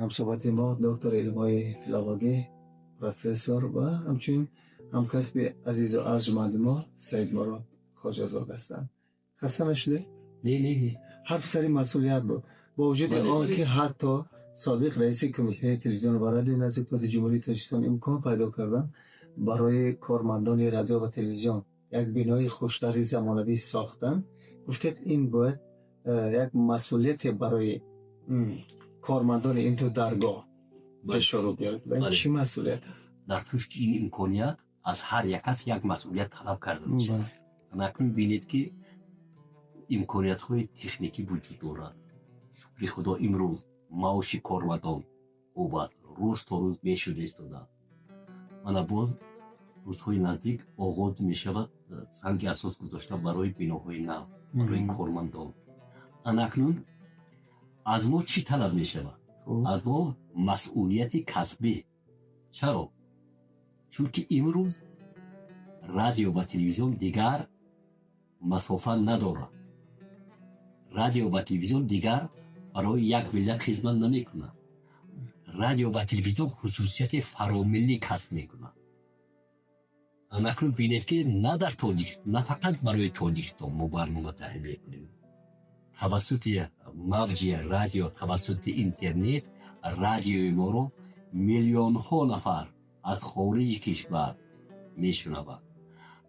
همصحبت ما دکتر علمای فیلولوژی پروفسور و همچنین همکسب عزیز و ارجمند ما سید مراد خواجه‌زاده هستند. خسته نشده؟ نه حرف سری مسئولیت بود. با وجود آن که حتی سابق رئیس کمیته تلویزیون و رادیو نزدیک جمهوری تاجیکستان امکان پیدا کردن برای کارمندان رادیو و تلویزیون یک بنای خوشتری زمانوی ساختن، گفتید این باید یک مسئولیت برای کارمندان این تو درگاه بشارو بیارد. و این چی مسئولیت است؟ در توش این امکانیت از هر یک کس یک مسئولیت طلب کرده میشه. نکنید بینید که امکانیت های تکنیکی وجود دارد. شکر خدا امروز معاش کارمندان خوب است، روز تا روز میشده ایستاده. من باز روزهای نزدیک آغاز می شود سنگ اساس گذاشته برای بناهای نو برای کارمندان. اکنون از ما چی طلب می شود؟ از ما مسئولیت کسبی. چرا؟ چون که امروز رادیو و تلویزیون دیگر مسافت ندارد. رادیو و تلویزیون دیگر برای یک ملت خدمت نمیکنند. رادیو و تلویزیون خصوصیت فراملی کسب میکنند. اکنون بینید که نه در تاجیکستان، نه فقط برای تاجیکستان ما برنامه تهیه میکنیم. توسط موج رادیو، توسط اینترنت رادیوی ما رو میلیون ها نفر از خارج کشور میشنوند.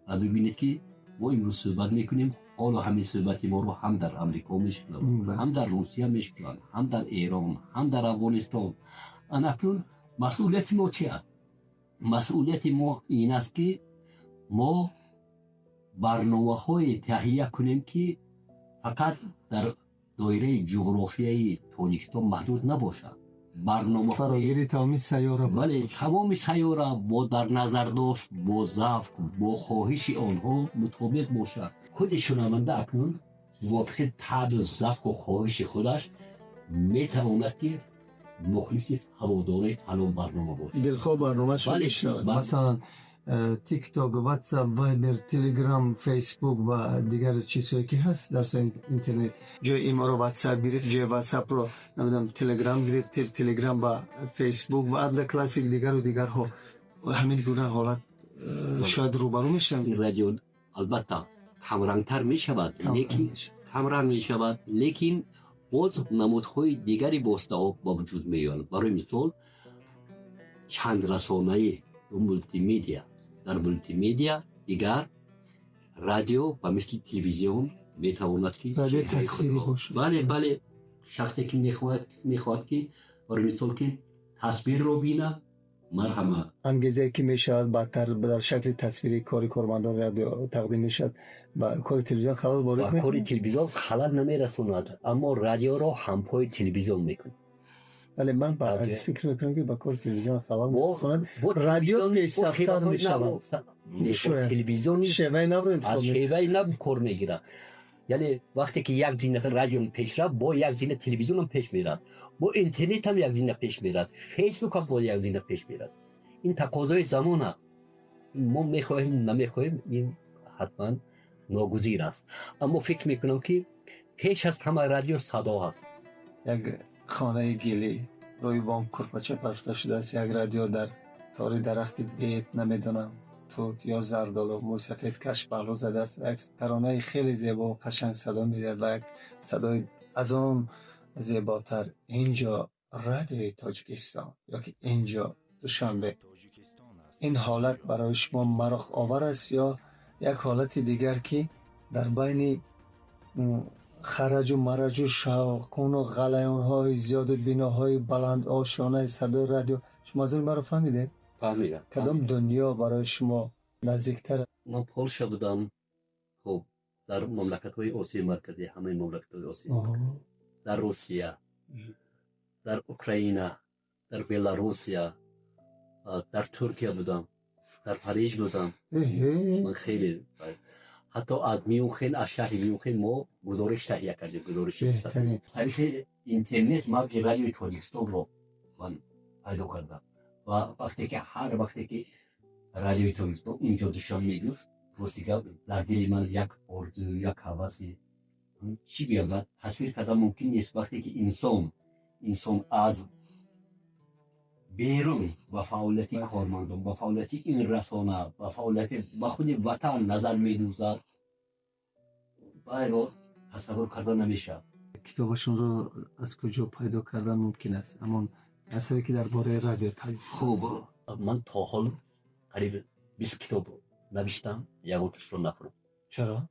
و ببینید که ما امروز صحبت میکنیم، حالا همین صحبت ما رو هم در امریکا میشنوند، هم در روسیه میشنوند، هم در ایران، هم در افغانستان. اکنون مسئولیت ما چی است؟ مسئولیت ما این است که ما برنامه های تهیه کنیم که فقط در دایره جغرافیایی تاجیکستان محدود نباشد. برنامه فراگیری تمام سیاره، ولی تمام سیاره با در نظر داشت، با ضعف، با خواهش آنها مطابق باشد. خود شنونده اکنون موافق طبع و ضعف و خواهش خودش میتواند که مخلص هوادار فلان برنامه باشد. دلخواه برنامه شد بشنوید. مثلا تیک تاک، واتساپ، وایبر، تلگرام، فیسبوک و دیگر چیزهایی که هست در اینترنت. جای این ما رو واتساپ گرفت، جای واتساپ رو نمیدونم تلگرام گرفت، تلگرام با فیسبوک و ادل کلاسیک دیگر و دیگر ها و همین گونه حالت شاید روبرو میشن. این رادیو البته کمرنگتر میشود، لیکن کمرنگ میشود، لیکن باز نمودهای دیگری واسطه با وجود میاد. برای مثال چند رسانه مولتی میدیا، در مولتی میدیا دیگر رادیو و مثل تلویزیون میتواند که رادیو تصویری باشه. بله شخصی که میخواد که برای مثال که تصویر رو بینه، مرحمت انگیزه که میشود بعدتر در شکل تصویری کاری کارمندان رادیو تقدیم میشد و کار تلویزیون خلال وارد میکنه. کار تلویزیون خلال نمیرسوند، اما رادیو رو همپای تلویزیون میکنه. ولی من برعکس فکر میکنم که با کار تلویزیون خلال میرسوند. رادیو پیشرفت‌تر میشود. تلویزیون شیوه نو از شیوه نو کار میگیره. یعنی وقتی که یک زینه رادیو پیش رفت، با یک زینه تلویزیون هم پیش میرد، با اینترنت هم یک زینه پیش میرد، فیسبوک هم با یک زینه پیش میرد. این تقاضای زمان است. ما میخواهیم نمیخواهیم این حتما ناگزیر است. اما فکر میکنم که پیش از همه رادیو صدا است. یک خانه گلی روی بام کرپچه پرفته شده است، یک رادیو در تاری درخت بیت نمیدونم توت یا زردالو موی سفید کش پهلو زده است و یک ترانه خیلی زیبا و قشنگ صدا میده و یک صدای از آن زیباتر. اینجا رادیوی تاجیکستان یا که اینجا دوشنبه، این حالت برای شما مرخ آور است یا یک حالت دیگر که در بین خرج و مرج و شوقون و غلیان های زیاد و بیناهای بلند آشانه صدای رادیو، شما از این مرا فهمیده؟ فهمیدم. کدام دنیا برای شما نزدیکتر؟ من پولشا بودم، خب در مملکت های آسیای مرکزی، همه مملکت های آسیای مرکزی، در روسیه، در اوکراین، در بلاروسیا، در ترکیه بودم، در پاریس بودم. من خیلی حتی از میونخن، از شهر میونخن ما گزارش تهیه کردیم. گزارش طریق اینترنت موج رادیوی تاجیکستان رو من پیدا کردم و وقتی که هر وقتی که رادیوی تاجیکستان اینجا دوشان میگفت، راستی در دل من یک آرزو، یک هوسی چی بیاد تصویر کردن ممکن نیست. وقتی که انسان از بیرون با فعالیت کارمندان، با فعالیت این رسانه، با فعالیت با خود وطن نظر می‌دوزد، باید تصور کردن نمیشه. کتابشون رو از کجا پیدا کردن ممکن است؟ اما اثری که درباره رادیو تعریف خوب، من تا حال قریب 20 کتاب نوشتم، یکوتش رو نفروختم. چرا؟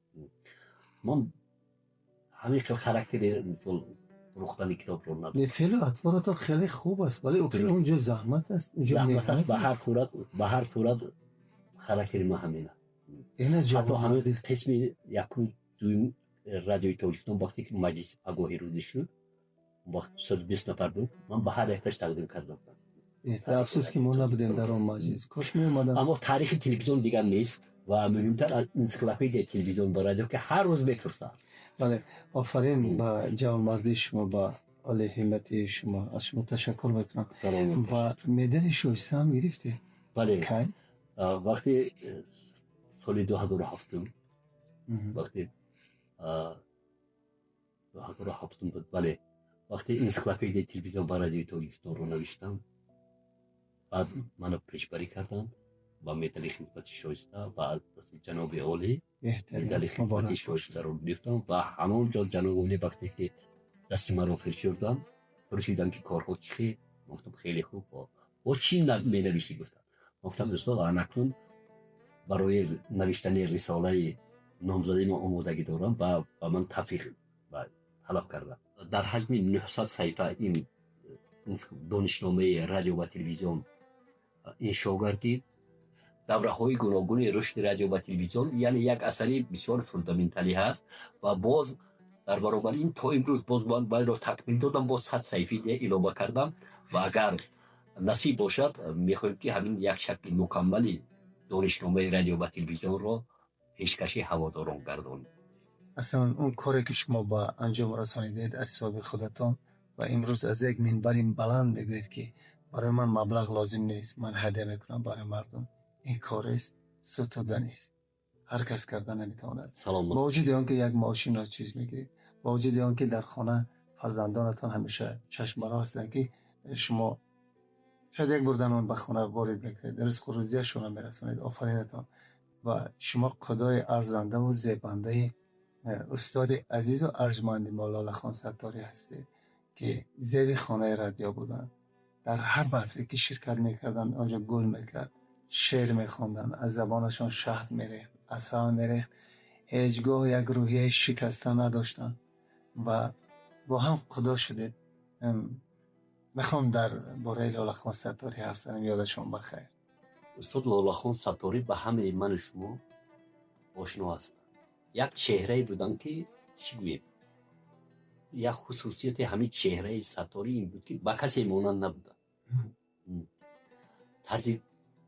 من همیشه خاراکتر مثل فروختن کتاب رو ندارم. فعل و اطوار تو خیلی خوب است ولی درست. اونجا زحمت است، اونجا زحمت است. محنت است. به هر صورت خاراکتر ما همینه. این از حتی همین جوان قسم یکم دویم رادیوی تاجیکستان وقتی که مجلس آگاهی روزی شد، وقت 120 نفر بود، من به هر یکش تقدیم کردم. افسوس که ما نبودیم در اون مجلس، کاش می اومدم. اما تاریخ تلویزیون دیگر نیست و مهمتر از انسیکلوپدی تلویزیون و رادیو که هر روز می‌فرستند. بله، آفرین با جوانمردی شما، با عالی همتی شما، از شما تشکر میکنم. و مدال شایسته هم گرفته. بله، کی؟ وقتی سال 2007 وقتی 2007 بود، بله، وقتی انسیکلوپدی تلویزیون و رادیو تاجیکستان رو نوشتم، بعد منو پیشبری کردن با مدال خدمت شایسته و از جناب عالی مدال خدمت شایسته رو گرفتم و همونجا جناب عالی وقتی که دست من رو فرشوردن پرسیدن که کارها چی؟ گفتم خیلی خوب. با چی می‌نویسی؟ گفتم استاد اکنون برای نوشتن رساله نامزدی ما آمادگی دارم و من تفریح طلب کردم. در حجم 900 صفحه این دانشنامه رادیو و تلویزیون انشا گردید. دوره‌های گوناگون رشد رادیو و تلویزیون، یعنی یک اثری بسیار فوندامنتالی هست و باز در برابر این تا امروز باز من باید رو تکمیل دادم، باز 100 صفحه اضافه کردم و اگر نصیب باشد میخوایم که همین یک شکل مکملی دانشنامه رادیو و تلویزیون رو پیشکش هواداران گردانیم. اصلا اون کاری که شما با انجام رسانیدید از حساب خودتان و امروز از یک منبر بلند میگویید که برای من مبلغ لازم نیست، من هدیه میکنم برای مردم، این کار است، ستوده نیست، هر کس کردن نمیتواند. با وجود آنکه یک ماشین از چیز میگیرید، با وجود آنکه در خانه فرزندانتان همیشه چشم را هستند که شما شاید یک بردن به خانه وارد میکنید، رزق و روزیشون میرسونید، آفرینتان. و شما قدای ارزنده و زیبنده استاد عزیز و ارجمند مولانا خان ستاری هستید که زیر خانه رادیو بودن، در هر محفلی که شرکت میکردن آنجا گل میکرد، شعر میخوندن، از زبانشان شهد میریخت، عسل میریخت، هیچگاه یک روحیه شکسته نداشتن و با هم قدا شدید. میخوام در باره لاله خان ستاری حرف زنم، یادشون بخیر. استاد لاله خان ستاری به همه من شما آشنا هست. یک چهره بودن که چی گویم، یک خصوصیت همین چهره ستاری این بود که با کسی مانند نبودن. طرز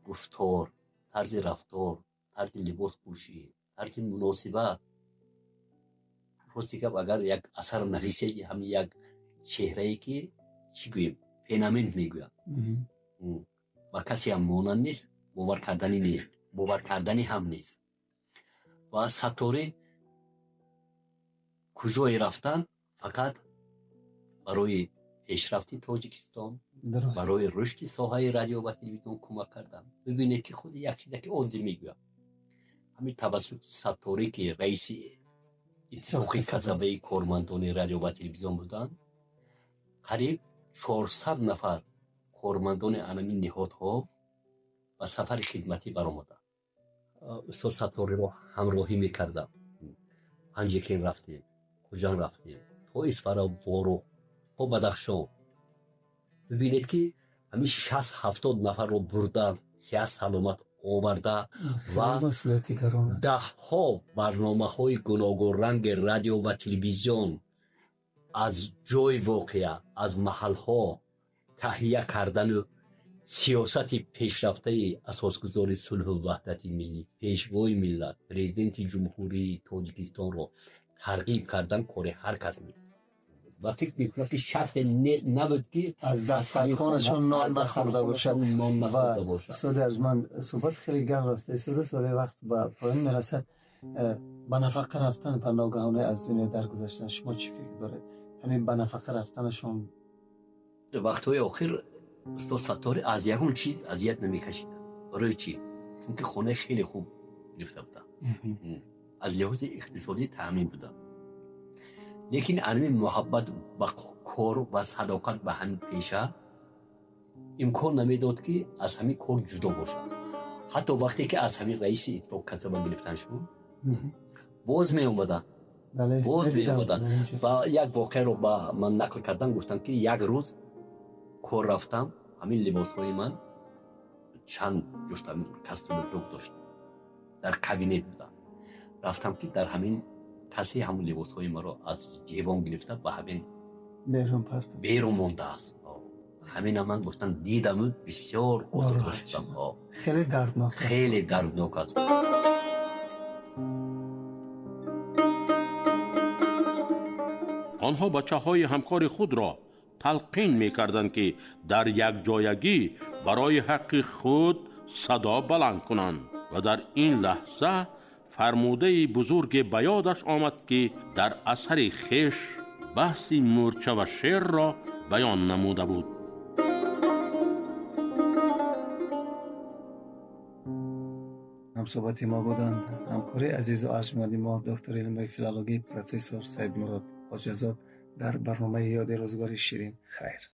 گفتار، طرز رفتار، طرز لباس پوشی، طرز مناسبت، راستی که اگر یک اثر نویسی همین یک چهره‌ای که چی گویم فنومن میگویم، با کسی هم مانند نیست، باور کردنی هم نیست. و ستاره کجای رفتن فقط برای پیشرفت تاجیکستان، برای رشد ساحه رادیو و تلویزیون کمک کردن. ببینید که خود یک چیزی که عادی میگویم، همین توسط ستاره که رئیس اتفاقی کسبه کارمندان رادیو و تلویزیون بودن، قریب 400 نفر کارمندان انمی نهادها و سفر خدمتی برآمدند. استاد ستاره رو همراهی میکردم. پنجکین رفتیم، کجان رفتیم، تا اسفر وارو، تا بدخشان. ببینید که همین 60-70 نفر رو بردن، سیاست سلامت آورده و ده ها برنامه های گوناگون رنگ رادیو و تلویزیون از جای واقعه، از محل ها تهیه کردن و سیاست پیشرفته اساسگذار صلح و وحدت ملی، پیشوای ملت، پرزیدنت جمهوری تاجیکستان رو ترغیب کردن کار هر کس می و فکر میکنم که شرط نبود که از دسترخوانشون نان نخورده باشد. و استاد ارجمند، صحبت خیلی گرم رفته. استاد سال وقت با پایان میرسه، به نفقه رفتن و ناگهانه از دنیا درگذشتن، شما چی فکر دارید؟ همین به نفقه رفتنشون وقتهای آخر استاد ستاری از یکم چیز اذیت نمیکشید. برای چی؟ چون که خونه خیلی خوب گرفته بودن، از لحاظ اقتصادی تامین بودن. لیکن علم محبت با کار و صداقت به همین پیشه امکان نمیداد که از همین کار جدا باشه. حتی وقتی که از همین رئیس اتفاق کسب گرفتن شد باز می اومدن، باز می اومدن و یک واقعه رو با من نقل کردن. گفتن که یک روز کار رفتم، همین لباس های من چند جفت کاستوم بلوک داشت در کابینت بودن. رفتم که در همین کسی همون لباس های ما رو از جیبان گرفته و همین بیرون مونده است. همین من گفتن دیدم بسیار آزرده شدم. خیلی دردناک است. خیلی دردناک است. آنها بچه‌های همکار خود را تلقین می‌کردند که در یک جایگی برای حق خود صدا بلند کنند و در این لحظه فرموده بزرگ به یادش آمد که در اثر خویش بحث مورچه و شعر را بیان نموده بود. همصحبت ما بودند همکاری عزیز و ارجمند ما دکتر علم فیلولوژی پروفسور سید مراد حاجی‌زاده در برنامه یاد روزگار شیرین. خیر.